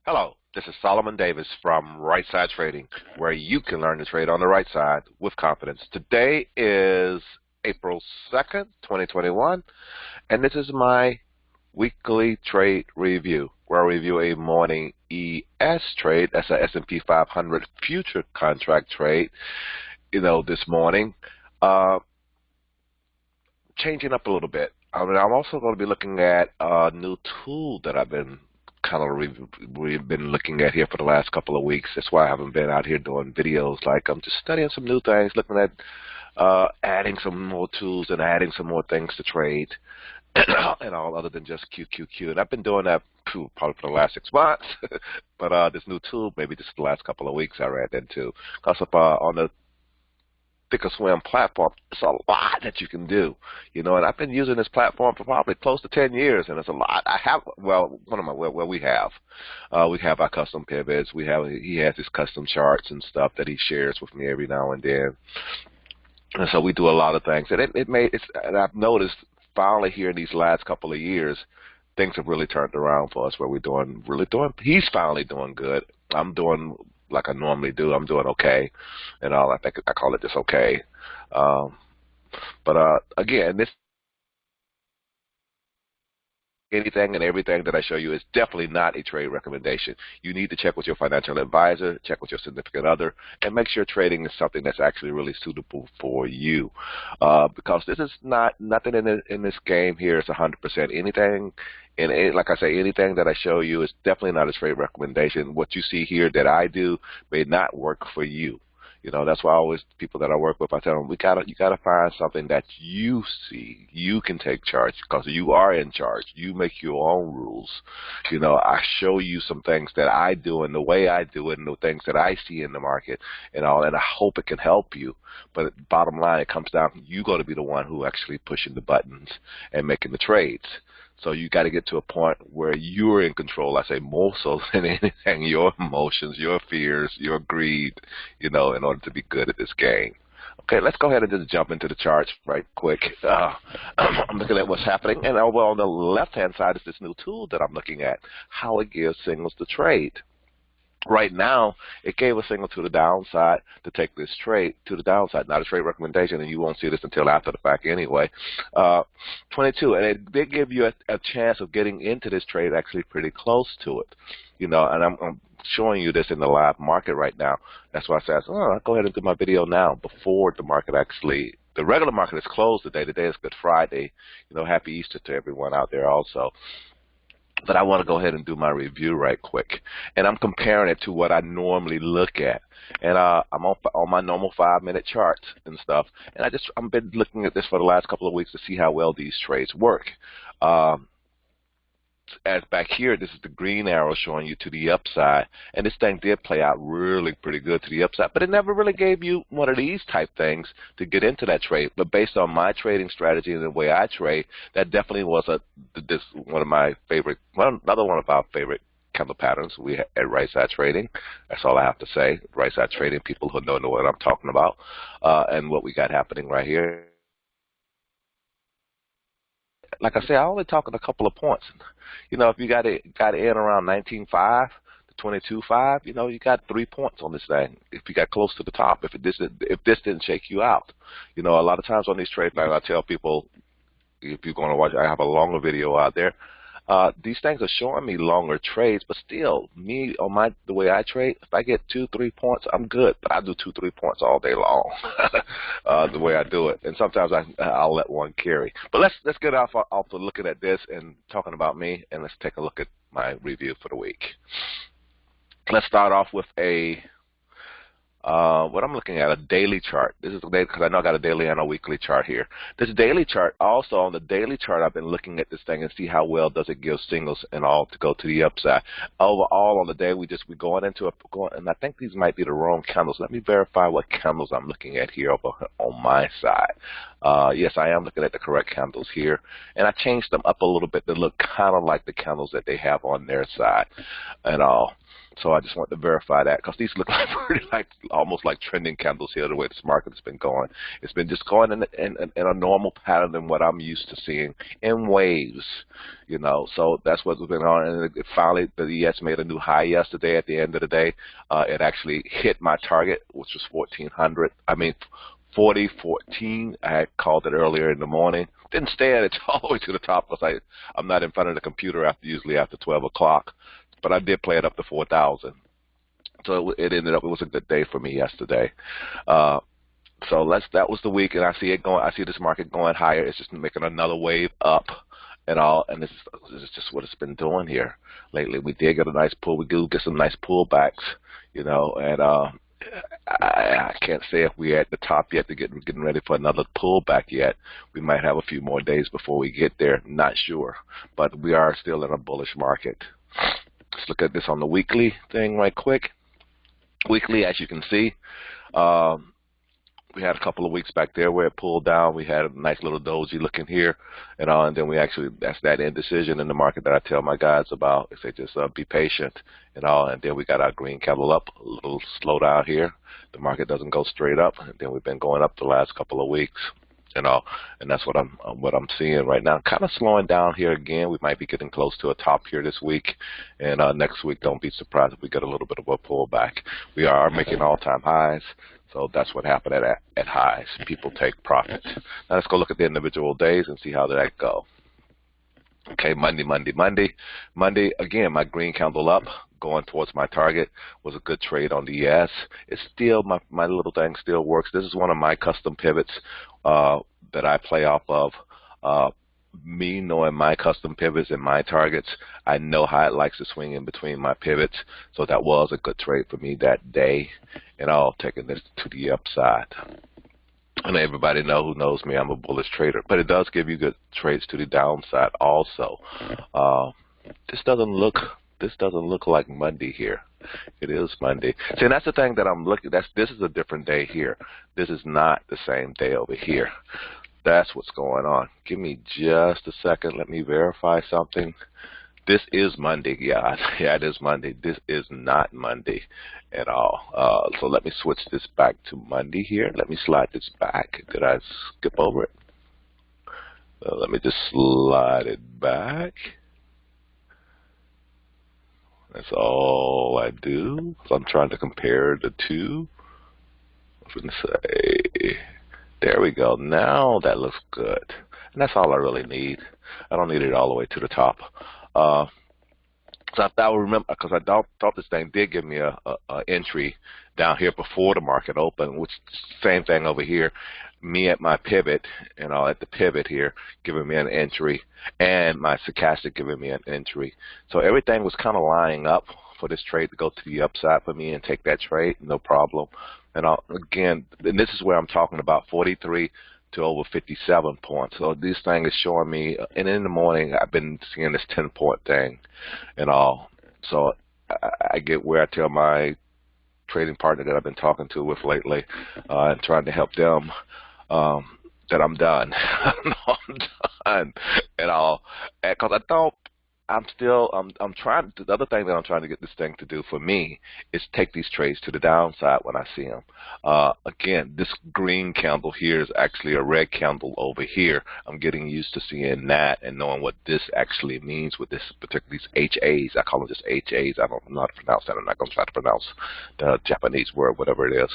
Hello, this is Solomon Davis from Right Side Trading, where you can learn to trade on the right side with confidence. Today is April 2nd, 2021, and this is my weekly trade review, where I review a morning ES trade. That's a S&P 500 future contract trade, this morning. Changing up a little bit. I'm also going to be looking at a new tool that I've been we've been looking at here for the last couple of weeks. That's why I haven't been out here doing videos. Like, I'm just studying some new things, looking at adding some more tools and adding some more things to trade and all other than just QQQ. And I've been doing that probably for the last 6 months. But this new tool, maybe just the last couple of weeks I ran into. Because on the Thinkorswim platform, it's a lot that you can do, and I've been using this platform for probably close to 10 years, and it's a lot. We have our custom pivots. He has his custom charts and stuff that he shares with me every now and then, and so we do a lot of things. And and I've noticed finally here in these last couple of years, things have really turned around for us. Where he's finally doing good. I'm doing like I normally do. I'm doing okay, and all. I think I call it just okay. But again, anything and everything that I show you is definitely not a trade recommendation. You need to check with your financial advisor, check with your significant other, and make sure trading is something that's actually really suitable for you. Because this is nothing in this game here is 100%. Anything, and like I say, anything that I show you is definitely not a trade recommendation. What you see here that I do may not work for you. That's why people that I work with, I tell them, you gotta find something that you see you can take charge, because you are in charge. You make your own rules. I show you some things that I do and the way I do it and the things that I see in the market and all, and I hope it can help you. But bottom line, it comes down to you got to be the one who actually pushing the buttons and making the trades. So you got to get to a point where you're in control. I say more so than anything, your emotions, your fears, your greed, in order to be good at this game. Okay, let's go ahead and just jump into the charts right quick. I'm looking at what's happening, and over on the left-hand side is this new tool that I'm looking at, how it gives signals to trade. Right now, it gave a signal to the downside to take this trade to the downside. Not a trade recommendation, and you won't see this until after the fact anyway. 22, and it did give you a chance of getting into this trade actually pretty close to it. And I'm showing you this in the live market right now. That's why I said, I'll go ahead and do my video now before the market the regular market is closed today. Today is Good Friday. Happy Easter to everyone out there also. But I want to go ahead and do my review right quick, and I'm comparing it to what I normally look at, and I'm on my normal 5-minute charts and stuff, and I've been looking at this for the last couple of weeks to see how well these trades work. As back here, this is the green arrow showing you to the upside, and this thing did play out really pretty good to the upside, but it never really gave you one of these type things to get into that trade. But based on my trading strategy and the way I trade, that definitely was one of my favorite, another one of our favorite candle patterns we at Right Side Trading. That's all I have to say. Right Side Trading, people who know what I'm talking about, and what we got happening right here. Like I said, I only talking a couple of points. If you got it in around 19.5 to 22.5, you got 3 points on this thing. If you got close to the top, if this didn't shake you out, a lot of times on these trades, like I tell people, if you're going to watch, I have a longer video out there. These things are showing me longer trades, but still, the way I trade, if I get 2-3 points, I'm good. But I do 2-3 points all day long, the way I do it. And sometimes I'll let one carry. But let's get off of looking at this and talking about me, and let's take a look at my review for the week. Let's start off with what I'm looking at, a daily chart. This is because I know I got a daily and a weekly chart here. This daily chart, also on the daily chart, I've been looking at this thing and see how well does it give signals and all to go to the upside. Overall, on the day, we're going into and I think these might be the wrong candles. Let me verify what candles I'm looking at here over on my side. Yes, I am looking at the correct candles here, and I changed them up a little bit to look kind of like the candles that they have on their side and all. So I just want to verify that because these look like pretty almost like trending candles here, the way this market has been going. It's been just going in a normal pattern than what I'm used to seeing in waves, you know. So that's what's been on. And it finally, the ES made a new high yesterday at the end of the day. It actually hit my target, which was 1400. 4014. I had called it earlier in the morning. Didn't stay at it all the way to the top because I'm not in front of the computer usually after 12 o'clock. But I did play it up to 4,000. So it ended up, it was a good day for me yesterday. So that was the week, and I see it going. I see this market going higher. It's just making another wave up and all, and this is just what it's been doing here lately. We did get a nice pull. We do get some nice pullbacks, you know, and I can't say if we're at the top yet to getting ready for another pullback yet. We might have a few more days before we get there. Not sure, but we are still in a bullish market. Let's look at this on the weekly thing right quick. Weekly, as you can see, we had a couple of weeks back there where it pulled down. We had a nice little doji looking here, and then we actually, that's that indecision in the market that I tell my guys about. They say just be patient and then we got our green candle up, a little slowdown here. The market doesn't go straight up, and then we've been going up the last couple of weeks. And that's what I'm seeing right now. Kind of slowing down here again. We might be getting close to a top here this week, and next week, don't be surprised if we get a little bit of a pullback. We are making all-time highs, so that's what happened at highs. People take profit. Now let's go look at the individual days and see how that go. Okay, Monday again. My green candle up, going towards my target, was a good trade on the ES. It's still my little thing still works. This is one of my custom pivots that I play off of. Me knowing my custom pivots and my targets, I know how it likes to swing in between my pivots. So that was a good trade for me that day, and I'll taking this to the upside. And everybody who knows me, I'm a bullish trader, but it does give you good trades to the downside also. This doesn't look like Monday here. It is Monday. See, and that's the thing that I'm looking. This is a different day here. This is not the same day over here. That's what's going on. Give me just a second. Let me verify something. This is Monday. Yeah, it is Monday. This is not Monday at all. So let me switch this back to Monday here. Let me slide this back. Did I skip over it? Let me just slide it back. That's all I do. So I'm trying to compare the two. I was going to say, there we go. Now that looks good. And that's all I really need. I don't need it all the way to the top. So I remember, because I thought this thing did give me a entry down here before the market opened, which same thing over here. Me at my pivot, at the pivot here, giving me an entry, and my stochastic giving me an entry. So everything was kind of lining up for this trade to go to the upside for me and take that trade, no problem. And again, and this is where I'm talking about 43 to over 57 points. So this thing is showing me, and in the morning I've been seeing this 10-point thing and all. So I get where I tell my trading partner that I've been talking to with lately and trying to help them that I'm done. I'm done and all. Because I'm trying. The other thing that I'm trying to get this thing to do for me is take these trades to the downside when I see them. Again, this green candle here is actually a red candle over here. I'm getting used to seeing that and knowing what this actually means with this particular these HAs. I call them just HAs. I don't know how to pronounce that. I'm not going to try to pronounce the Japanese word, whatever it is.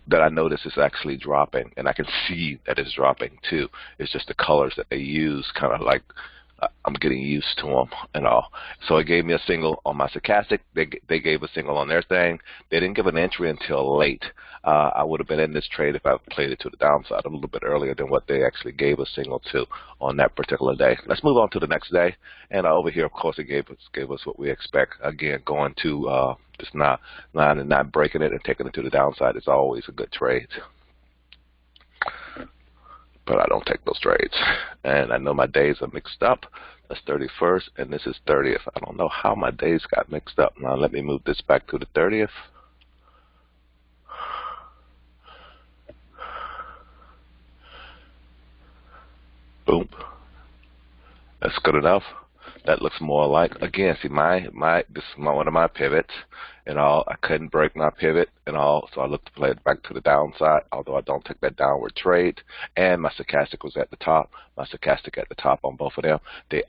That I notice is actually dropping, and I can see that it's dropping too. It's just the colors that they use, kind of like. I'm getting used to them and all. So it gave me a single on my stochastic. They gave a single on their thing. They didn't give an entry until late. I would have been in this trade if I played it to the downside a little bit earlier than what they actually gave a single to on that particular day. Let's move on to the next day. And over here, of course, it gave us what we expect. Again, going to this line and not breaking it and taking it to the downside is always a good trade. But I don't take those trades. And I know my days are mixed up. That's 31st, and this is 30th. I don't know how my days got mixed up. Now let me move this back to the 30th. Boom. That's good enough. That looks more like, again, see this is one of my pivots and all. I couldn't break my pivot and all, so I looked to play it back to the downside, although I don't take that downward trade. And my stochastic was at the top. My stochastic at the top on both of them. They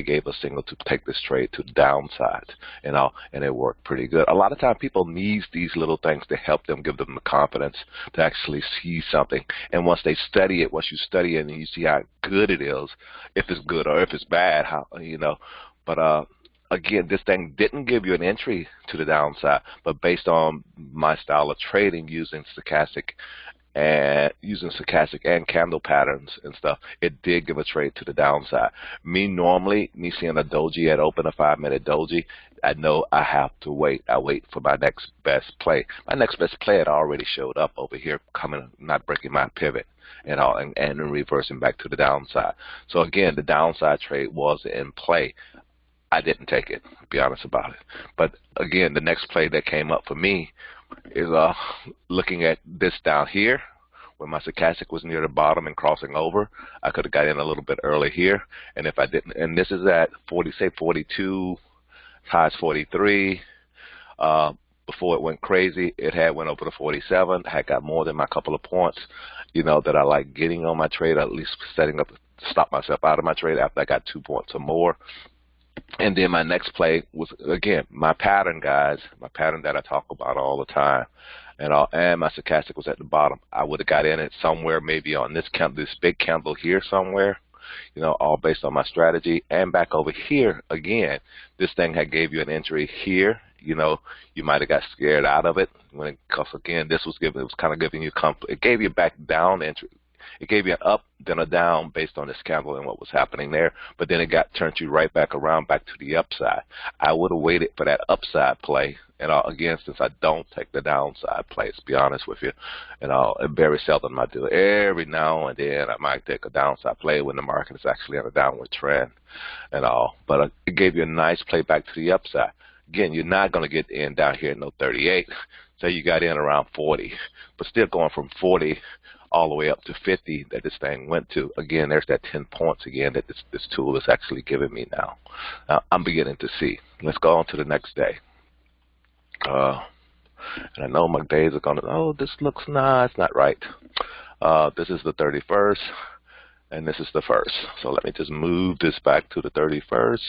gave a signal to take this trade to the downside and all, and it worked pretty good. A lot of time people need these little things to help them, give them the confidence to actually see something. And once they study it, once you study it and you see how good it is, if it's good or if it's bad, how, you know. But again, this thing didn't give you an entry to the downside, but based on my style of trading using stochastic and candle patterns and stuff, it did give a trade to the downside. Me seeing a doji at open, a 5-minute doji, I know I have to wait. I wait for my next best play. My next best play had already showed up over here, not breaking my pivot and all, and reversing back to the downside. So again, the downside trade was in play. I didn't take it, to be honest about it. But again, the next play that came up for me is looking at this down here, when my stochastic was near the bottom and crossing over. I could have got in a little bit early here, and if I didn't, and this is at 42, high as 43. Before it went crazy, it had went over to 47. I had got more than my couple of points, you know, that I like getting on my trade, at least setting up to stop myself out of my trade after I got 2 points or more. And then my next play was, again, my pattern, guys, my pattern that I talk about all the time. And my stochastic was at the bottom. I would have got in it somewhere, maybe on this big candle here somewhere, you know, all based on my strategy. And back over here, again, this thing had gave you an entry here. You know, you might have got scared out of it because again, it was kind of giving you comfort. It gave you back down entry. It gave you an up, then a down based on this candle and what was happening there. But then it turned you right back around, back to the upside. I would have waited for that upside play. And again, since I don't take the downside plays, to be honest with you, and very seldom I do. Every now and then I might take a downside play when the market is actually on a downward trend and all. But it gave you a nice play back to the upside. Again, you're not going to get in down here at no 38. Say you got in around 40, but still going from 40 all the way up to 50 that this thing went to. Again, there's that 10 points again that this tool is actually giving me now. I'm beginning to see. Let's go on to the next day. And I know my days are going to, oh, this looks nice, not right. This is the 31st, and this is the 1st. So let me just move this back to the 31st.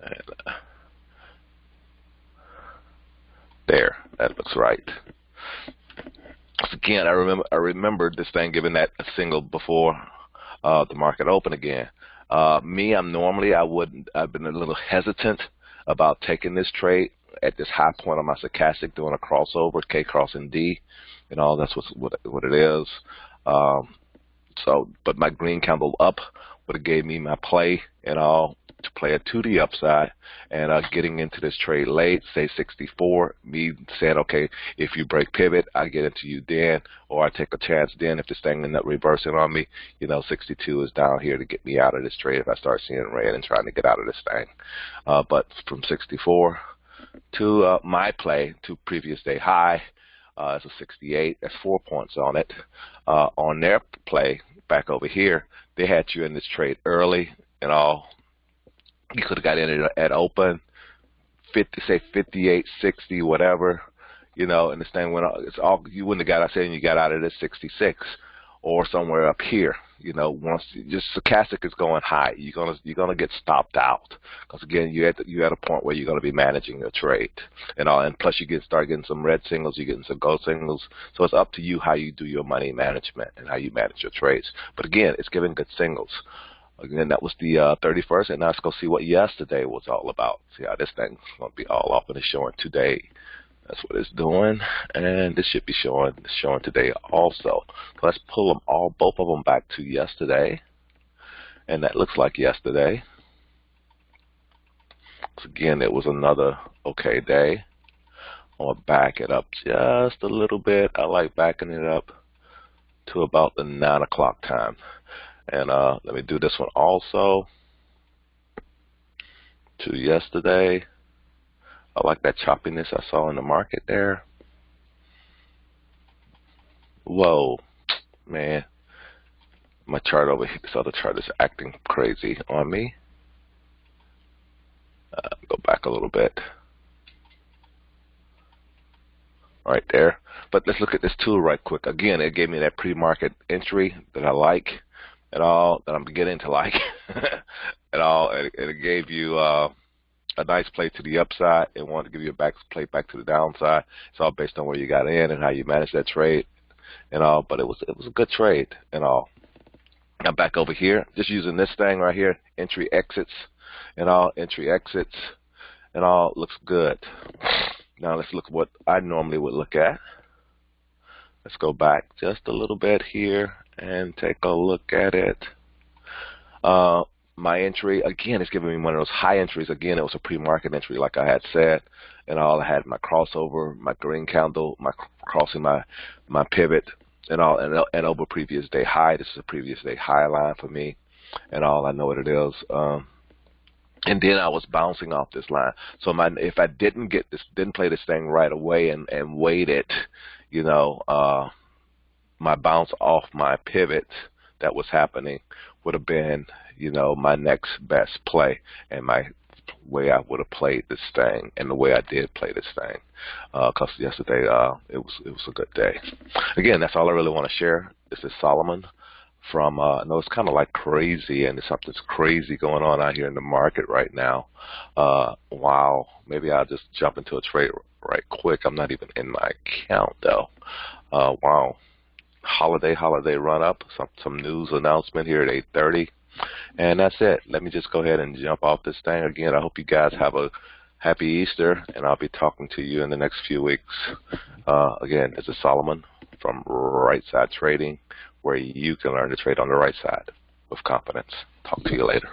And there, that looks right. Again, I remember this thing giving that a single before the market open again. I've been a little hesitant about taking this trade at this high point on my stochastic, doing a crossover, K crossing D, and all. That's what it is. But my green candle up would have gave me my play and all to play it to the upside, and getting into this trade late, say 64, me saying, okay, if you break pivot, I get into you then, or I take a chance then if this thing ends up reversing on me. You know, 62 is down here to get me out of this trade if I start seeing red and trying to get out of this thing. But from 64 to my play to previous day high, it's a 68. That's 4 points on it. On their play back over here, they had you in this trade early and all. You could have got in it at open, 50, say 58, 60, whatever, you know, and this thing went on. It's all, you wouldn't have got, I said, you got out of this 66 or somewhere up here, you know. Once just stochastic is going high, you're gonna get stopped out because again, you're at a point where you're gonna be managing your trade and all, and plus you start getting some red signals, you're getting some gold signals. So it's up to you how you do your money management and how you manage your trades. But again, it's giving good signals. Again, that was the 31st, and now let's go see what yesterday was all about. See how this thing's going to be all up, and it's showing today. That's what it's doing, and this should be showing today also. So let's pull them both of them back to yesterday, and that looks like yesterday. So again, it was another okay day. I'm going to back it up just a little bit. I like backing it up to about the 9 o'clock time. And let me do this one also to yesterday. I like that choppiness I saw in the market there. Whoa, man. My chart over here, this other chart is acting crazy on me. Go back a little bit. Right there. But let's look at this tool right quick. Again, it gave me that pre-market entry that I like and all, that I'm beginning to like and all. And it gave you a nice play to the upside. It wanted to give you a play back to the downside. It's all based on where you got in and how you manage that trade and all. But it was a good trade and all. I'm back over here, just using this thing right here, entry exits and all, entry exits and all. Looks good. Now let's look at what I normally would look at. Let's go back just a little bit here and take a look at it. My entry, again, it's giving me one of those high entries. Again, it was a pre-market entry like I had said. And all, I had my crossover, my green candle, my crossing my pivot and all, and over previous day high. This is a previous day high line for me and all. I know what it is. And then I was bouncing off this line. So if I didn't play this thing right away and waited, you know, my bounce off my pivot that was happening would have been, you know, my next best play and my way I would have played this thing and the way I did play this thing. Because yesterday it was a good day. Again, that's all I really want to share. This is Solomon from I know it's kind of like crazy, and there's something's crazy going on out here in the market right now. Wow, maybe I'll just jump into a trade right quick. I'm not even in my account though. Wow, holiday run up. Some news announcement here at 8:30, and that's it. Let me just go ahead and jump off this thing. Again, I hope you guys have a happy Easter, and I'll be talking to you in the next few weeks. Again, this is Solomon from Right Side Trading, where you can learn to trade on the right side with confidence. Talk to you later.